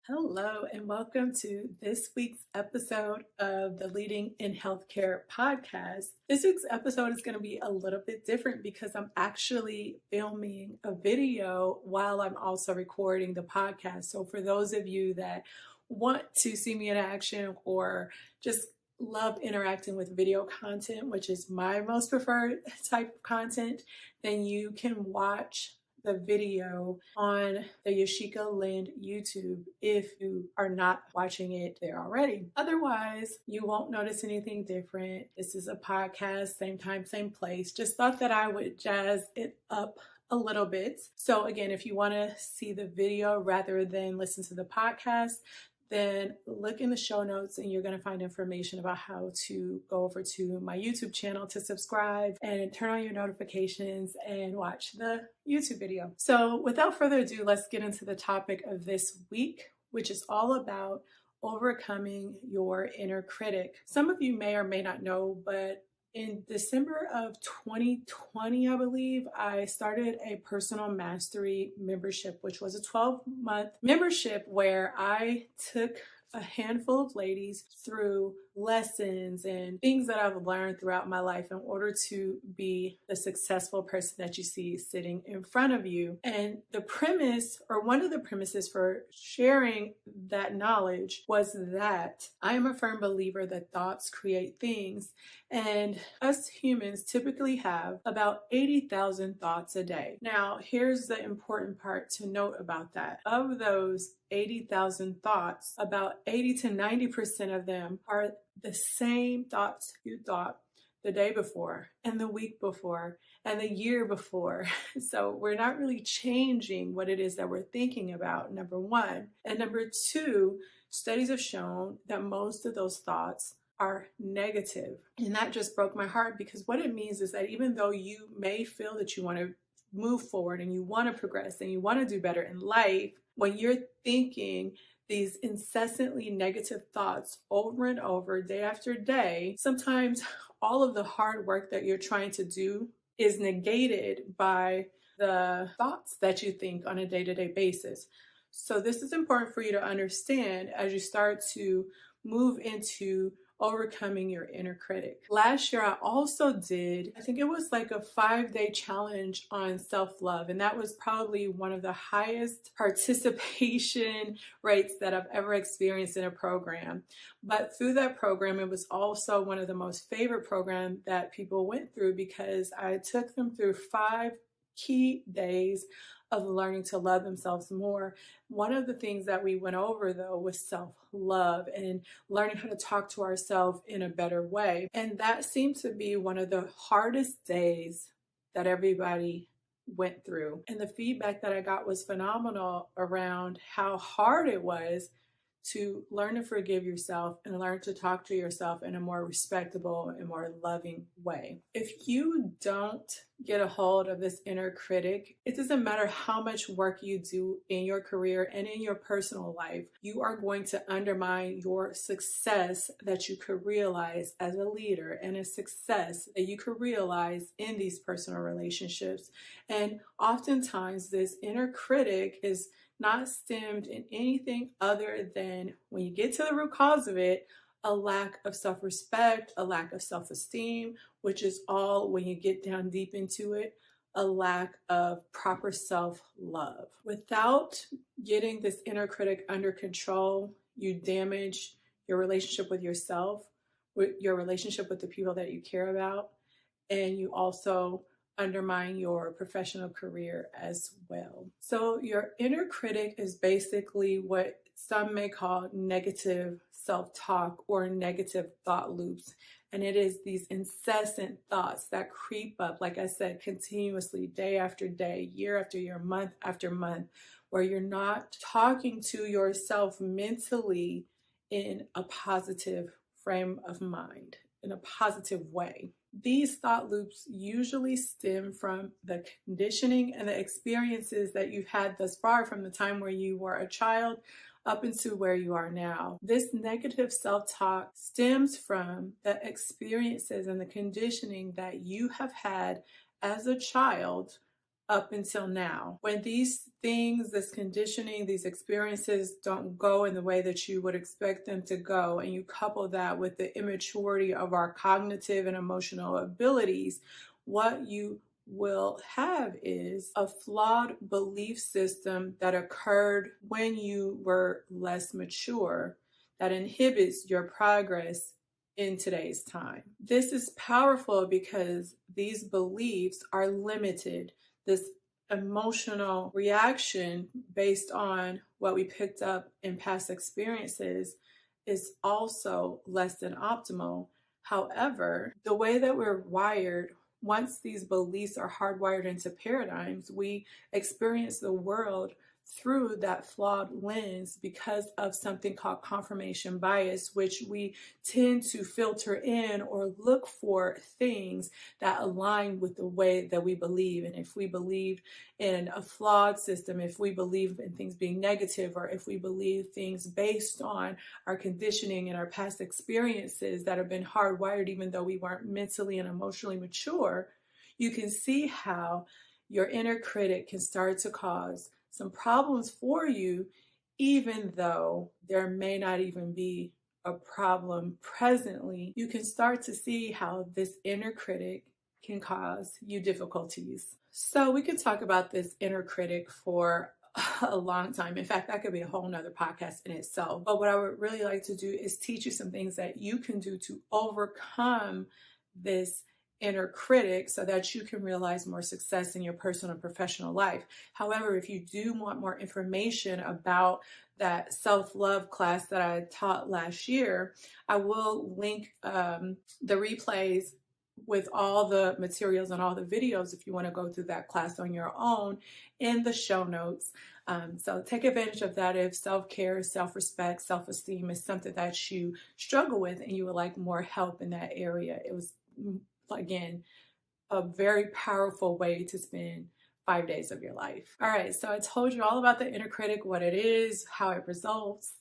Hello, and welcome to this week's episode of the Leading in Healthcare podcast. This week's episode is going to be a little bit different because I'm actually filming a video while I'm also recording the podcast. So, for those of you that want to see me in action or just love interacting with video content, which is my most preferred type of content, then you can watch the video on the Yashika Lind YouTube if you are not watching it there already. Otherwise, you won't notice anything different. This is a podcast, same time, same place. Just thought that I would jazz it up a little bit. So again, if you want to see the video rather than listen to the podcast, then look in the show notes and you're going to find information about how to go over to my YouTube channel to subscribe and turn on your notifications and watch the YouTube video. So without further ado, let's get into the topic of this week, which is all about overcoming your inner critic. Some of you may or may not know, but in December of 2020, I believe, I started a personal mastery membership, which was a 12-month membership where I took a handful of ladies through lessons and things that I've learned throughout my life in order to be the successful person that you see sitting in front of you. And the premise, or one of the premises for sharing that knowledge, was that I am a firm believer that thoughts create things. And us humans typically have about 80,000 thoughts a day. Now, here's the important part to note about that. Of those 80,000 thoughts, about 80 to 90% of them are the same thoughts you thought the day before and the week before and the year before. So we're not really changing what it is that we're thinking about, number one. And number two, studies have shown that most of those thoughts are negative. And that just broke my heart, because what it means is that even though you may feel that you want to move forward and you want to progress and you want to do better in life, when you're thinking these incessantly negative thoughts over and over, day after day, sometimes all of the hard work that you're trying to do is negated by the thoughts that you think on a day-to-day basis. So this is important for you to understand as you start to move into overcoming your inner critic. Last year, I also did, I think it was like a 5-day challenge on self-love. And that was probably one of the highest participation rates that I've ever experienced in a program. But through that program, it was also one of the most favorite programs that people went through, because I took them through 5 key days of learning to love themselves more. One of the things that we went over, though, was self-love and learning how to talk to ourselves in a better way. And that seemed to be one of the hardest days that everybody went through. And the feedback that I got was phenomenal around how hard it was to learn to forgive yourself and learn to talk to yourself in a more respectable and more loving way. If you don't get a hold of this inner critic, it doesn't matter how much work you do in your career and in your personal life, you are going to undermine your success that you could realize as a leader and a success that you could realize in these personal relationships. And oftentimes this inner critic is not stemmed in anything other than, when you get to the root cause of it, a lack of self-respect, a lack of self-esteem, which is all, when you get down deep into it, a lack of proper self-love. Without getting this inner critic under control, you damage your relationship with yourself, with your relationship with the people that you care about, and you also undermine your professional career as well. So your inner critic is basically what some may call negative self-talk or negative thought loops. And it is these incessant thoughts that creep up, like I said, continuously, day after day, year after year, month after month, where you're not talking to yourself mentally in a positive frame of mind, in a positive way. These thought loops usually stem from the conditioning and the experiences that you've had thus far, from the time where you were a child up into where you are now. This negative self-talk stems from the experiences and the conditioning that you have had as a child up until now. When these things, this conditioning, these experiences don't go in the way that you would expect them to go, and you couple that with the immaturity of our cognitive and emotional abilities, what you will have is a flawed belief system that occurred when you were less mature that inhibits your progress in today's time. This is powerful because these beliefs are limited. This emotional reaction based on what we picked up in past experiences is also less than optimal. However, the way that we're wired, once these beliefs are hardwired into paradigms, we experience the world through that flawed lens because of something called confirmation bias, which we tend to filter in or look for things that align with the way that we believe. And if we believe in a flawed system, if we believe in things being negative, or if we believe things based on our conditioning and our past experiences that have been hardwired, even though we weren't mentally and emotionally mature, you can see how your inner critic can start to cause some problems for you, even though there may not even be a problem presently. You can start to see how this inner critic can cause you difficulties. So we could talk about this inner critic for a long time. In fact, that could be a whole nother podcast in itself. But what I would really like to do is teach you some things that you can do to overcome this inner critic so that you can realize more success in your personal and professional life. However, if you do want more information about that self-love class that I taught last year, I will link the replays with all the materials and all the videos if you want to go through that class on your own in the show notes. So take advantage of that if self-care, self-respect, self-esteem is something that you struggle with and you would like more help in that area. It was, again, a very powerful way to spend 5 days of your life. All right, so I told you all about the inner critic, what it is, how it results,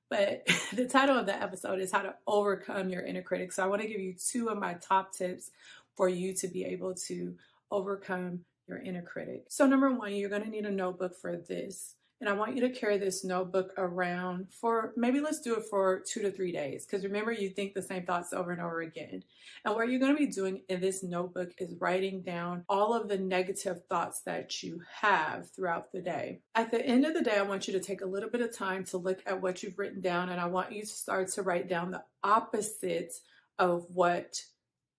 but the title of the episode is how to overcome your inner critic. So I want to give you 2 of my top tips for you to be able to overcome your inner critic. So number 1, you're going to need a notebook for this. And I want you to carry this notebook around for, maybe let's do it for 2 to 3 days. Because remember, you think the same thoughts over and over again. And what you're going to be doing in this notebook is writing down all of the negative thoughts that you have throughout the day. At the end of the day, I want you to take a little bit of time to look at what you've written down. And I want you to start to write down the opposite of what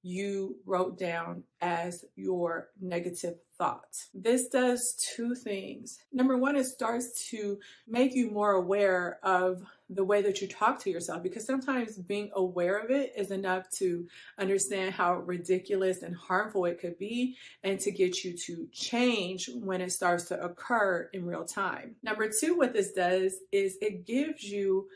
you wrote down as your negative thought. This does 2 things. Number 1, it starts to make you more aware of the way that you talk to yourself, because sometimes being aware of it is enough to understand how ridiculous and harmful it could be and to get you to change when it starts to occur in real time. Number 2, what this does is it gives you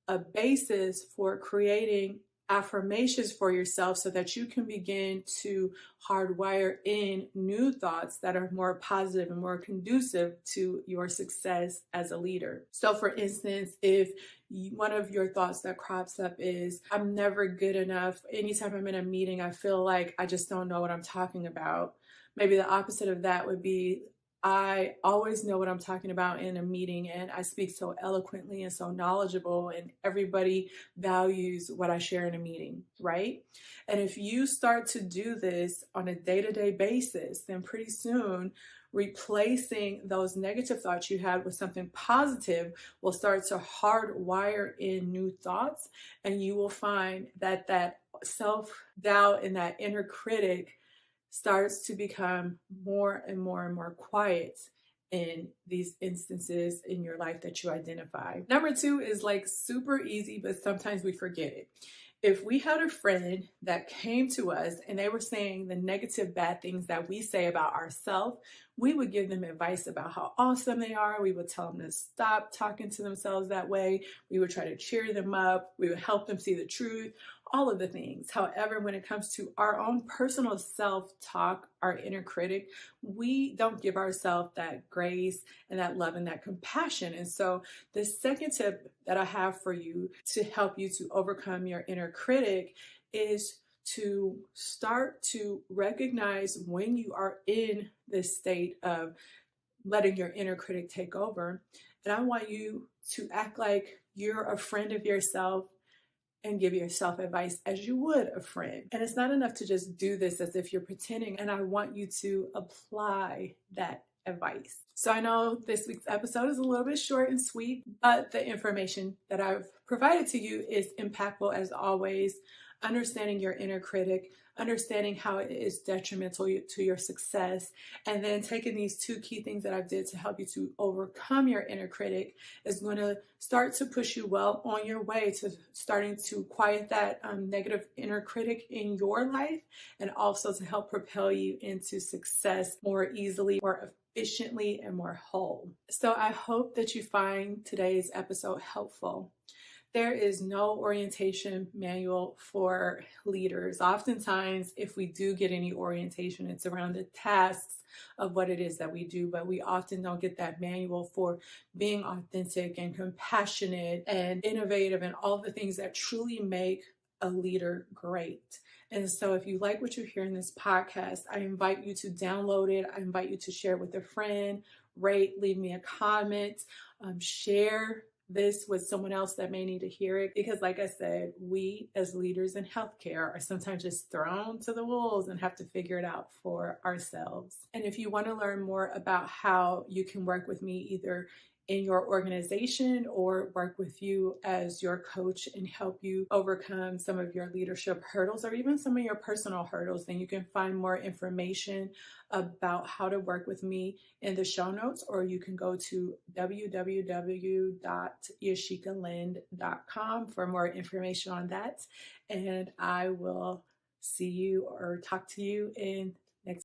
a basis for creating affirmations for yourself so that you can begin to hardwire in new thoughts that are more positive and more conducive to your success as a leader. So for instance, if one of your thoughts that crops up is, I'm never good enough. Anytime I'm in a meeting, I feel like I just don't know what I'm talking about. Maybe the opposite of that would be, I always know what I'm talking about in a meeting and I speak so eloquently and so knowledgeable and everybody values what I share in a meeting, right? And if you start to do this on a day-to-day basis, then pretty soon replacing those negative thoughts you had with something positive will start to hardwire in new thoughts, and you will find that that self-doubt and that inner critic starts to become more and more and more quiet in these instances in your life that you identify. Number 2 is like super easy, but sometimes we forget it. If we had a friend that came to us and they were saying the negative, bad things that we say about ourselves, we would give them advice about how awesome they are. We would tell them to stop talking to themselves that way. We would try to cheer them up. We would help them see the truth, all of the things. However, when it comes to our own personal self-talk, our inner critic, we don't give ourselves that grace and that love and that compassion. And so the second tip that I have for you to help you to overcome your inner critic is to start to recognize when you are in this state of letting your inner critic take over. And I want you to act like you're a friend of yourself and give yourself advice as you would a friend. And it's not enough to just do this as if you're pretending. And I want you to apply that advice. So I know this week's episode is a little bit short and sweet, but the information that I've provided to you is impactful as always. Understanding your inner critic, understanding how it is detrimental to your success, and then taking these two key things that I did to help you to overcome your inner critic is going to start to push you well on your way to starting to quiet that negative inner critic in your life, and also to help propel you into success more easily, more efficiently, and more whole. So I hope that you find today's episode helpful. There is no orientation manual for leaders. Oftentimes, if we do get any orientation, it's around the tasks of what it is that we do, but we often don't get that manual for being authentic and compassionate and innovative and all the things that truly make a leader great. And so if you like what you hear in this podcast, I invite you to download it. I invite you to share it with a friend, rate, leave me a comment, share this with someone else that may need to hear it, because like I said, we as leaders in healthcare are sometimes just thrown to the wolves and have to figure it out for ourselves. And if you want to learn more about how you can work with me either in your organization or work with you as your coach and help you overcome some of your leadership hurdles or even some of your personal hurdles, then you can find more information about how to work with me in the show notes, or you can go to www.yashikalind.com for more information on that. And I will see you or talk to you in